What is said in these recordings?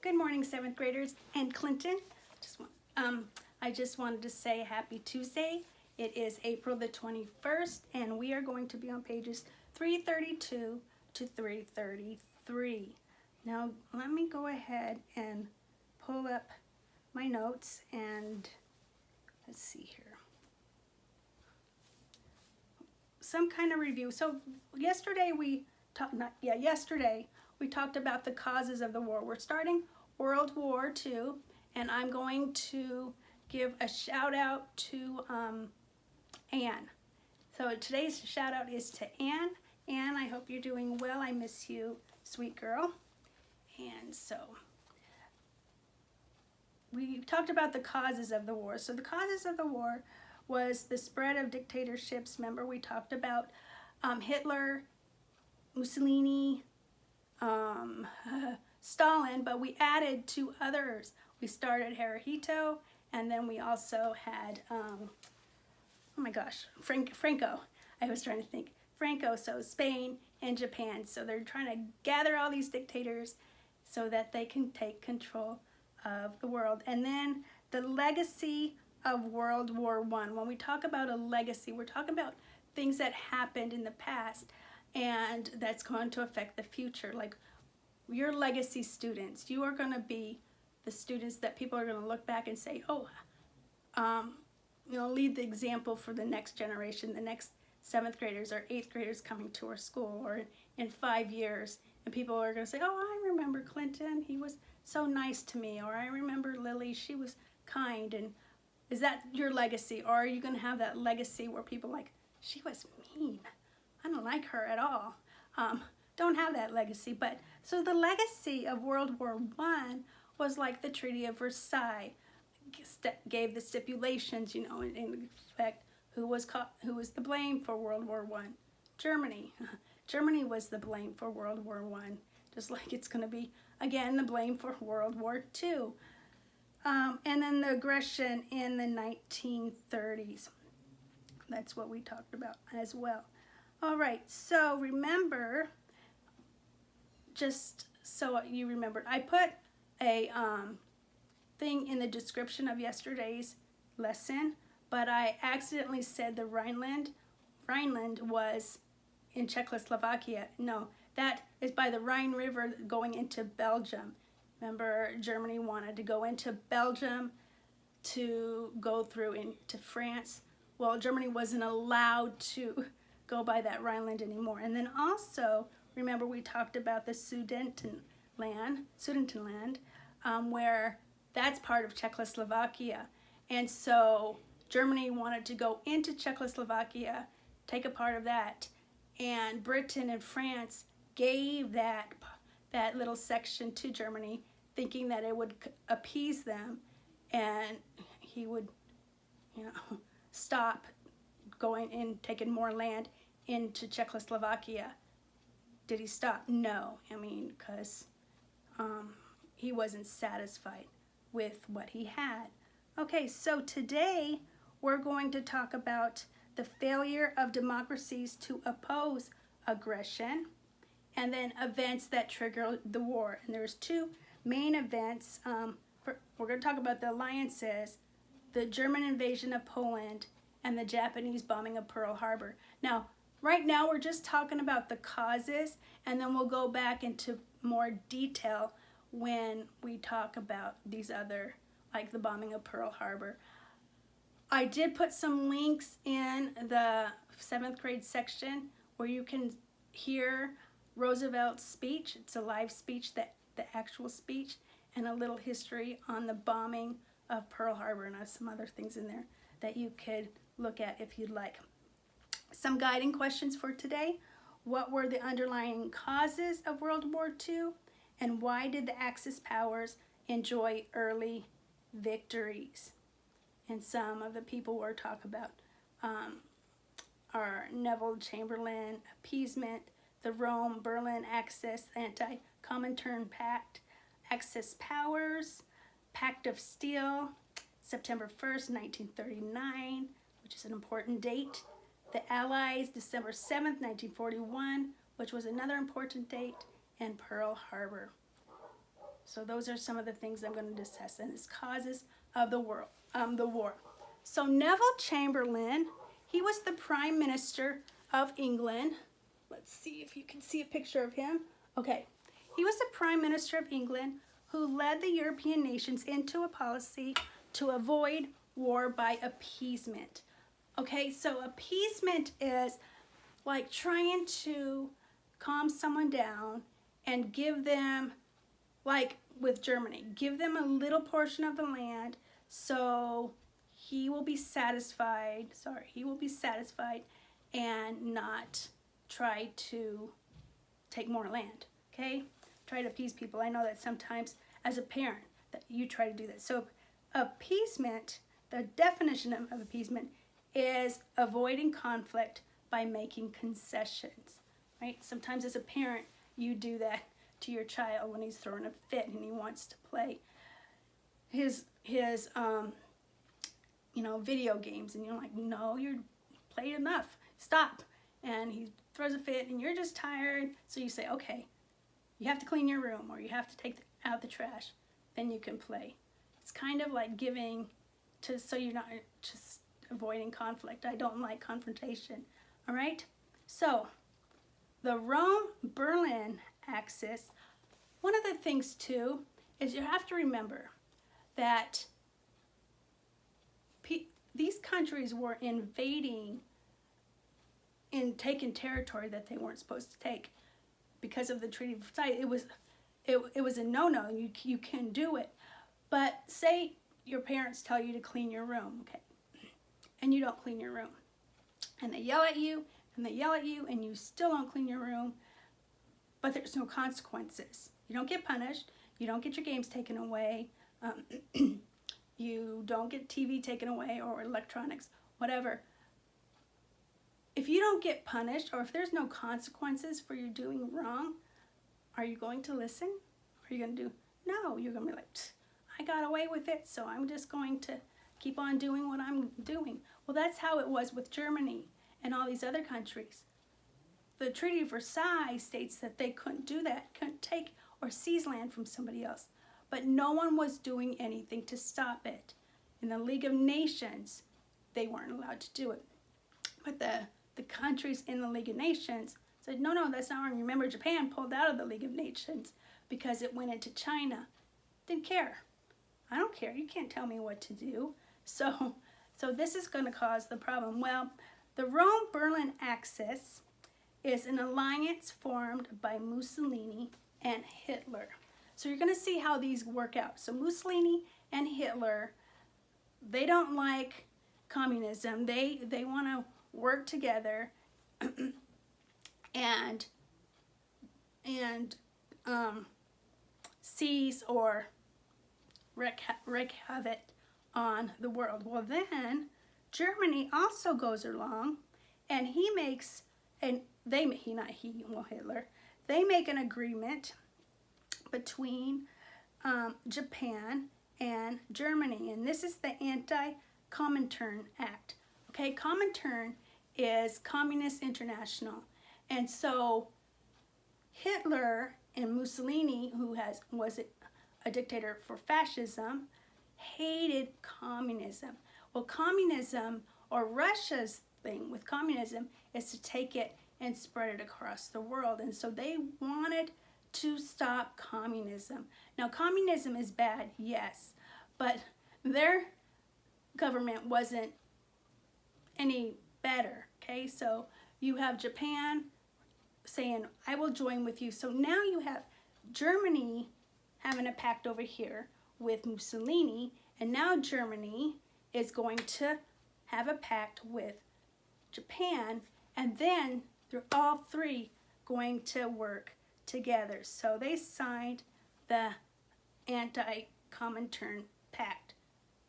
Good morning, 7th graders and Clinton. I just wanted to say happy Tuesday. It is April the 21st, and we are going to be on pages 332 to 333. Now, let me go ahead and pull up my notes and let's see here. Some kind of review. So yesterday we talked about the causes of the war. We're starting World War II, and I'm going to give a shout out to Anne. So today's shout out is to Anne. Anne, I hope you're doing well. I miss you, sweet girl. And so we talked about the causes of the war. So the causes of the war was the spread of dictatorships. Remember, we talked about Hitler, Mussolini, Stalin, but we added two others. We started Hirohito, and then we also had, Franco. I was trying to think. Franco, so Spain and Japan. So they're trying to gather all these dictators so that they can take control of the world. And then the legacy of World War I. When we talk about a legacy, we're talking about things that happened in the past and that's going to affect the future. Like your legacy students, you are going to be the students that people are going to look back and say, lead the example for the next generation, the next 7th graders or 8th graders coming to our school, or in 5 years, and people are going to say, oh, I remember Clinton, he was so nice to me, or I remember Lily, she was kind. And is that your legacy, or are you going to have that legacy where people are like, she was mean, I don't like her at all? Don't have that legacy. But so the legacy of World War I was like the Treaty of Versailles gave the stipulations, in effect, who was the blame for World War I? Germany. Germany was the blame for World War I, just like it's going to be again the blame for World War II. And then the aggression in the 1930s. That's what we talked about as well. All right, so remember, just so you remembered, I put a thing in the description of yesterday's lesson, but I accidentally said the Rhineland. Rhineland was in Czechoslovakia. No, that is by the Rhine River going into Belgium. Remember, Germany wanted to go into Belgium to go through into France. Well, Germany wasn't allowed to go by that Rhineland anymore. And then also, remember we talked about the Sudetenland, where that's part of Czechoslovakia. And so Germany wanted to go into Czechoslovakia, take a part of that, and Britain and France gave that little section to Germany, thinking that it would appease them and he would, stop going in, taking more land into Czechoslovakia. Did he stop? No. Because he wasn't satisfied with what he had. Okay, so today we're going to talk about the failure of democracies to oppose aggression, and then events that trigger the war. And there's two main events. We're going to talk about the alliances, the German invasion of Poland, and the Japanese bombing of Pearl Harbor. Now, right now we're just talking about the causes, and then we'll go back into more detail when we talk about these other, like the bombing of Pearl Harbor. I did put some links in the 7th grade section where you can hear Roosevelt's speech. It's a live speech, the actual speech, and a little history on the bombing of Pearl Harbor, and some other things in there that you could look at if you'd like. Some guiding questions for today. What were the underlying causes of World War II, and why did the Axis powers enjoy early victories? And some of the people we're talking about are Neville Chamberlain, appeasement, the Rome-Berlin Axis Anti-Comintern Pact, Axis powers, Pact of Steel, September 1st, 1939, which is an important date. The Allies, December 7th, 1941, which was another important date, and Pearl Harbor. So those are some of the things I'm going to discuss, and it's causes of the war. So Neville Chamberlain, he was the Prime Minister of England. Let's see if you can see a picture of him. Okay, he was the Prime Minister of England who led the European nations into a policy to avoid war by appeasement. Okay, so appeasement is like trying to calm someone down and give them, like with Germany, give them a little portion of the land so he will be satisfied, and not try to take more land, okay? Try to appease people. I know that sometimes as a parent that you try to do that. So appeasement, the definition of appeasement is avoiding conflict by making concessions, right? Sometimes as a parent, you do that to your child when he's throwing a fit and he wants to play his video games, and you're like, no, you're played enough, stop. And he throws a fit and you're just tired, so you say, okay, you have to clean your room or you have to take out the trash, then you can play. It's kind of like giving so you're not just avoiding conflict. I don't like confrontation, all right? So the Rome-Berlin axis, one of the things too is you have to remember that these countries were invading and taking territory that they weren't supposed to take because of the Treaty of Versailles. It was a no-no. You can do it. But say your parents tell you to clean your room, okay, and you don't clean your room, and they yell at you and they yell at you and you still don't clean your room, but there's no consequences. You don't get punished. You don't get your games taken away. You don't get TV taken away or electronics, whatever. If you don't get punished, or if there's no consequences for you doing wrong, are you going to listen? Are you going to do? No, you're going to be like, I got away with it, so I'm just going to keep on doing what I'm doing. Well, that's how it was with Germany and all these other countries. The Treaty of Versailles states that they couldn't do that, couldn't take or seize land from somebody else. But no one was doing anything to stop it. In the League of Nations, they weren't allowed to do it. But the countries in the League of Nations said, no, that's not wrong. Remember, Japan pulled out of the League of Nations because it went into China. Didn't care. I don't care. You can't tell me what to do. So this is going to cause the problem. Well, the Rome-Berlin axis is an alliance formed by Mussolini and Hitler. So you're going to see how these work out. So Mussolini and Hitler, they don't like communism. They want to work together and seize or wreak havoc on the world. Well, then Germany also goes along, and Hitler. They make an agreement between Japan and Germany, and this is the Anti-Comintern Act. Okay, Comintern is Communist International, and so Hitler and Mussolini, who was a dictator for fascism, hated communism. Well, communism, or Russia's thing with communism, is to take it and spread it across the world, and so they wanted to stop communism. Now, communism is bad, yes, but their government wasn't any better, okay? So you have Japan saying, I will join with you. So now you have Germany having a pact over here with Mussolini, and now Germany is going to have a pact with Japan, and then they're all three going to work together. So they signed the Anti-Comintern Pact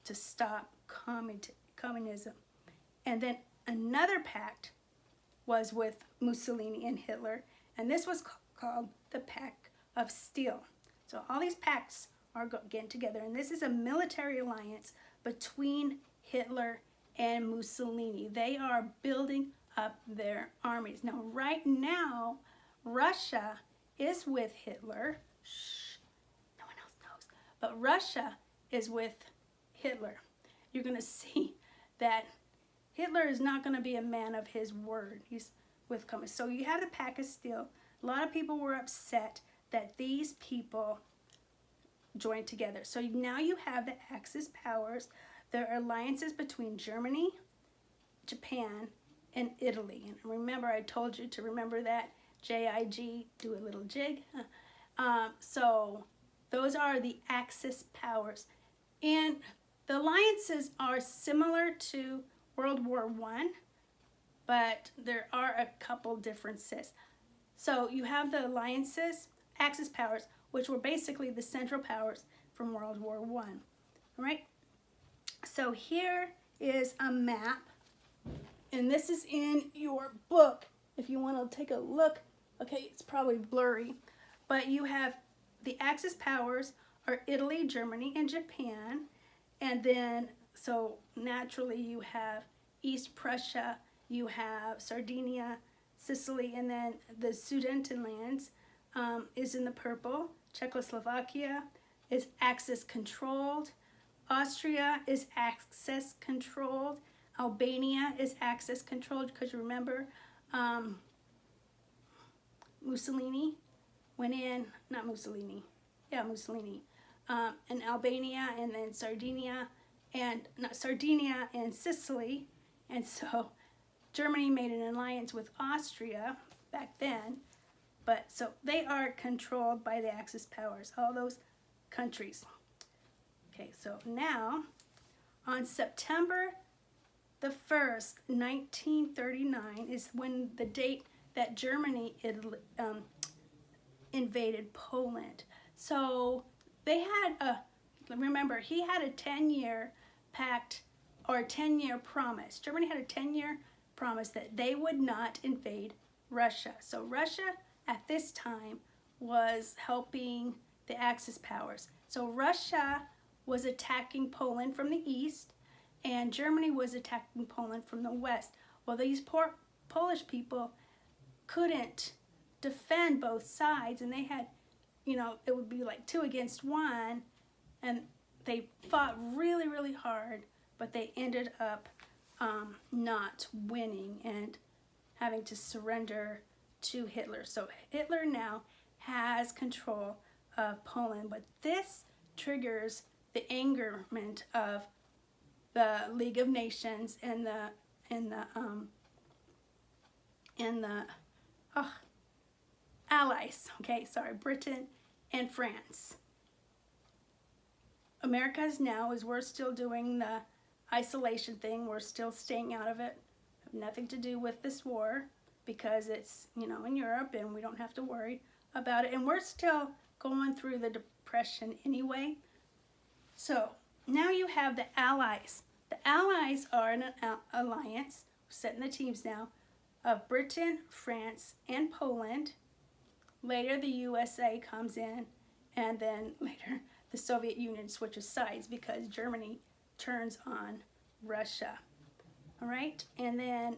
to stop communism. And then another pact was with Mussolini and Hitler, and this was called the Pact of Steel. So all these pacts are getting together, and this is a military alliance between Hitler and Mussolini. They are building up their armies. Now, right now, Russia is with Hitler. Shh, no one else but Russia is with Hitler. You're going to see that Hitler is not going to be a man of his word. He's with communists. So you have the pack of steel. A lot of people were upset that these people joined together. So now you have the Axis powers. There are alliances between Germany, Japan, and Italy. And remember, I told you to remember that. JIG, do a little jig. So those are the Axis powers. And the alliances are similar to World War I, but there are a couple differences. So you have the alliances, Axis powers, which were basically the Central Powers from World War I. All right? So here is a map, and this is in your book if you want to take a look. Okay, it's probably blurry, but you have the Axis powers are Italy, Germany, and Japan, and then so naturally you have East Prussia, you have Sardinia, Sicily, and then the Sudetenlands is in the purple. Czechoslovakia is Axis controlled. Austria is Axis controlled. Albania is Axis controlled because you remember Mussolini went in, not Mussolini, yeah, Mussolini, and Albania, and then Sardinia, and not Sardinia and Sicily, and so Germany made an alliance with Austria back then, but so they are controlled by the Axis powers, all those countries. Okay, so now on September the 1st, 1939 is when the date that Germany invaded Poland. So they had remember, he had a 10-year pact or a 10-year promise. Germany had a 10-year promise that they would not invade Russia. So Russia at this time was helping the Axis powers. So Russia was attacking Poland from the east, and Germany was attacking Poland from the west. Well, these poor Polish people couldn't defend both sides, and they had, you know, it would be like 2 against 1, and they fought really, really hard, but they ended up not winning and having to surrender to Hitler. So Hitler now has control of Poland, but this triggers the angerment of the League of Nations and the Allies. Okay, sorry, Britain and France. America's now, as we're still doing the isolation thing, we're still staying out of it. Have nothing to do with this war because it's, you know, in Europe and we don't have to worry about it. And we're still going through the Depression anyway. So now you have the Allies. The Allies are an alliance, setting the teams now, of Britain, France, and Poland. Later the USA comes in, and then later the Soviet Union switches sides because Germany turns on Russia. All right, and then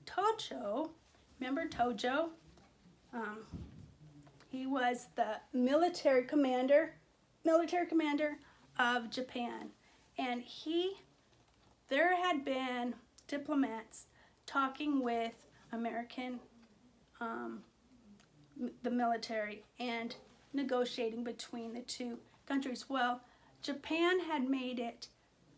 Tojo, remember Tojo? He was the military commander of Japan, and there had been diplomats talking with American, the military, and negotiating between the two countries. Well, Japan had made it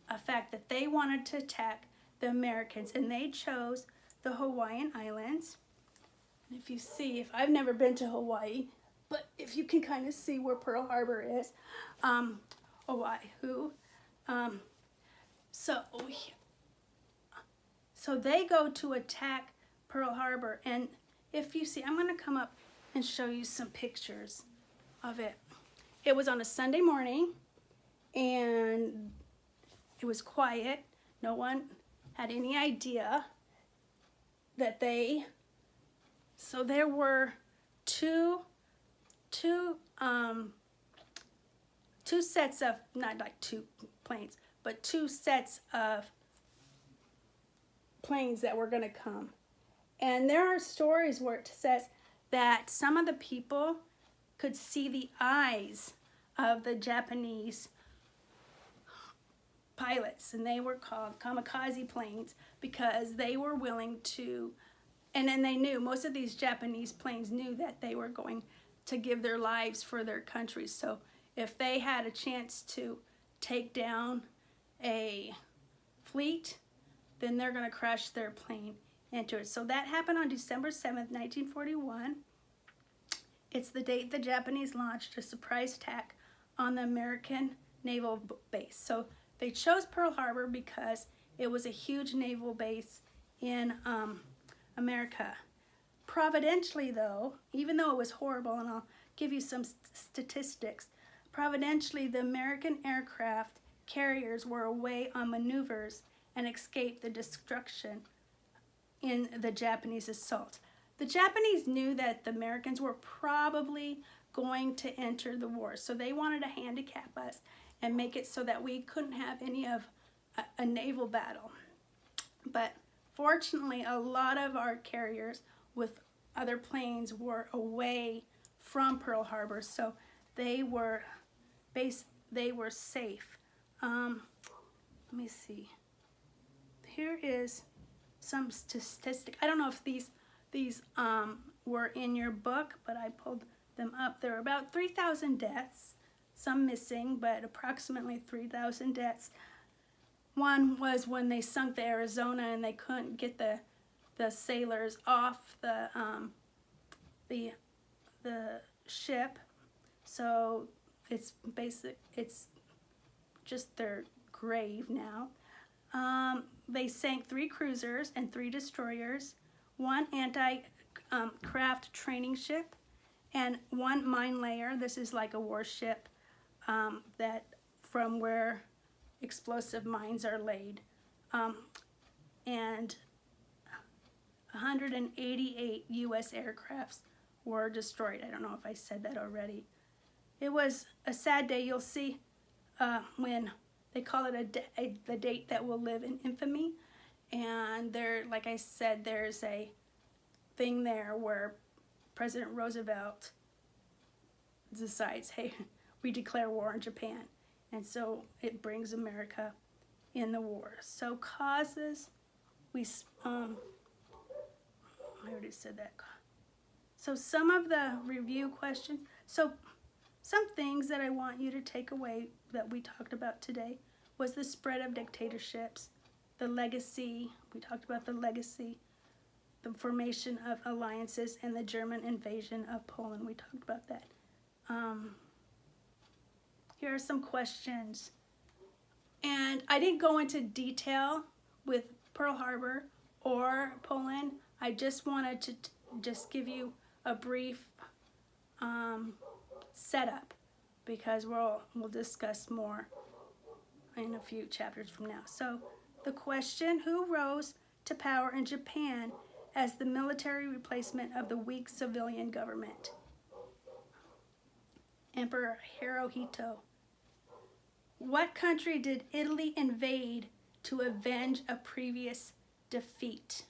a fact that they wanted to attack the Americans, and they chose the Hawaiian Islands. And if you see, if I've never been to Hawaii, but if you can kind of see where Pearl Harbor is, Oahu. So they go to attack Pearl Harbor, and if you see, I'm going to come up and show you some pictures of it. It was on a Sunday morning, and it was quiet. No one had any idea that so there were two sets of, not like 2 planes, but 2 sets of planes that were going to come. And there are stories where it says that some of the people could see the eyes of the Japanese pilots, and they were called kamikaze planes because they were willing to, and then they knew, most of these Japanese planes knew that they were going to give their lives for their country. So if they had a chance to take down a fleet, then they're going to crash their plane into it. So that happened on December 7th, 1941. It's the date the Japanese launched a surprise attack on the American naval base. So they chose Pearl Harbor because it was a huge naval base in America. Providentially, though, even though it was horrible, and I'll give you some statistics, providentially the American aircraft carriers were away on maneuvers and escaped the destruction in the Japanese assault. The Japanese knew that the Americans were probably going to enter the war, so they wanted to handicap us and make it so that we couldn't have any of a naval battle. But fortunately, a lot of our carriers with other planes were away from Pearl Harbor, so they were safe. Let me see. Here is some statistic. I don't know if these were in your book, but I pulled them up. There were about 3,000 deaths, some missing, but approximately 3,000 deaths. One was when they sunk the Arizona and they couldn't get the sailors off the ship, so it's just their grave now. They sank 3 cruisers and 3 destroyers, 1 anti-craft training ship, and 1 mine layer. This is like a warship that from where explosive mines are laid. And 188 U.S. aircrafts were destroyed. I don't know if I said that already. It was a sad day. You'll see when they call it the date that will live in infamy. And there, like I said, there's a thing there where President Roosevelt decides, hey, we declare war on Japan. And so it brings America in the war. So causes, I already said that. So some of the review questions. So some things that I want you to take away that we talked about today was the spread of dictatorships, the legacy, we talked about the legacy, the formation of alliances, and the German invasion of Poland. We talked about that. Here are some questions. And I didn't go into detail with Pearl Harbor or Poland. I just wanted to just give you a brief setup, because we'll discuss more in a few chapters from now. So the question, who rose to power in Japan as the military replacement of the weak civilian government? Emperor Hirohito. What country did Italy invade to avenge a previous defeat?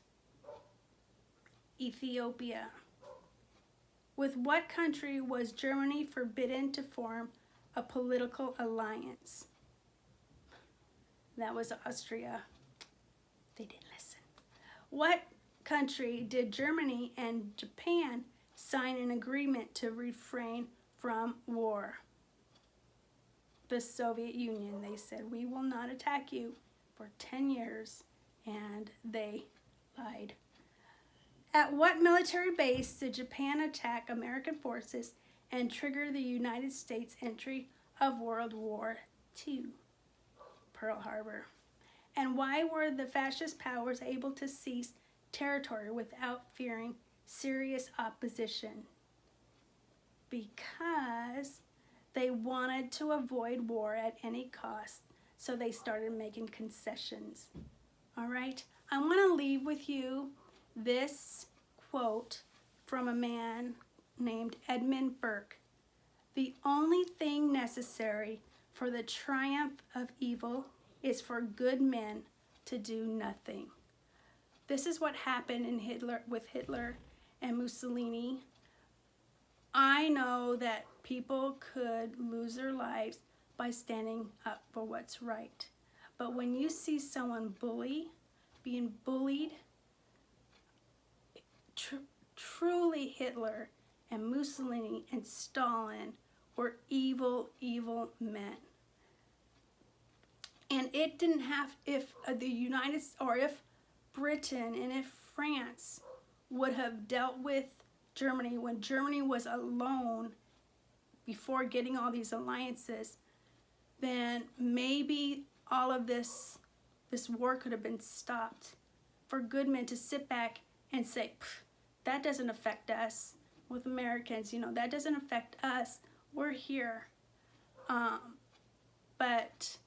Ethiopia. With what country was Germany forbidden to form a political alliance? That was Austria. They didn't listen. What country did Germany and Japan sign an agreement to refrain from war? The Soviet Union. They said, we will not attack you for 10 years, and they lied. At what military base did Japan attack American forces and trigger the United States entry of World War II? Pearl Harbor. And why were the fascist powers able to seize territory without fearing serious opposition? Because they wanted to avoid war at any cost, so they started making concessions. All right, I want to leave with you this quote from a man named Edmund Burke. The only thing necessary for the triumph of evil is for good men to do nothing. This is what happened with Hitler and Mussolini. I know that people could lose their lives by standing up for what's right. But when you see someone being bullied, truly Hitler and Mussolini and Stalin were evil, evil men. And it didn't have, if the United, or if Britain and if France would have dealt with Germany when Germany was alone before getting all these alliances, then maybe all of this war could have been stopped. For good men to sit back and say, that doesn't affect us with Americans, you know, that doesn't affect us, we're here. But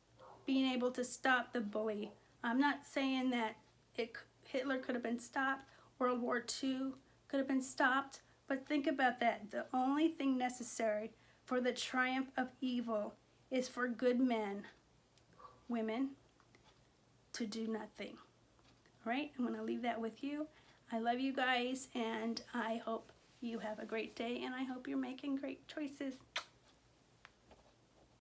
being able to stop the bully, I'm not saying that Hitler could have been stopped, World War II could have been stopped, but think about that. The only thing necessary for the triumph of evil is for good men, women, to do nothing. All right, I'm going to leave that with you. I love you guys, and I hope you have a great day, and I hope you're making great choices.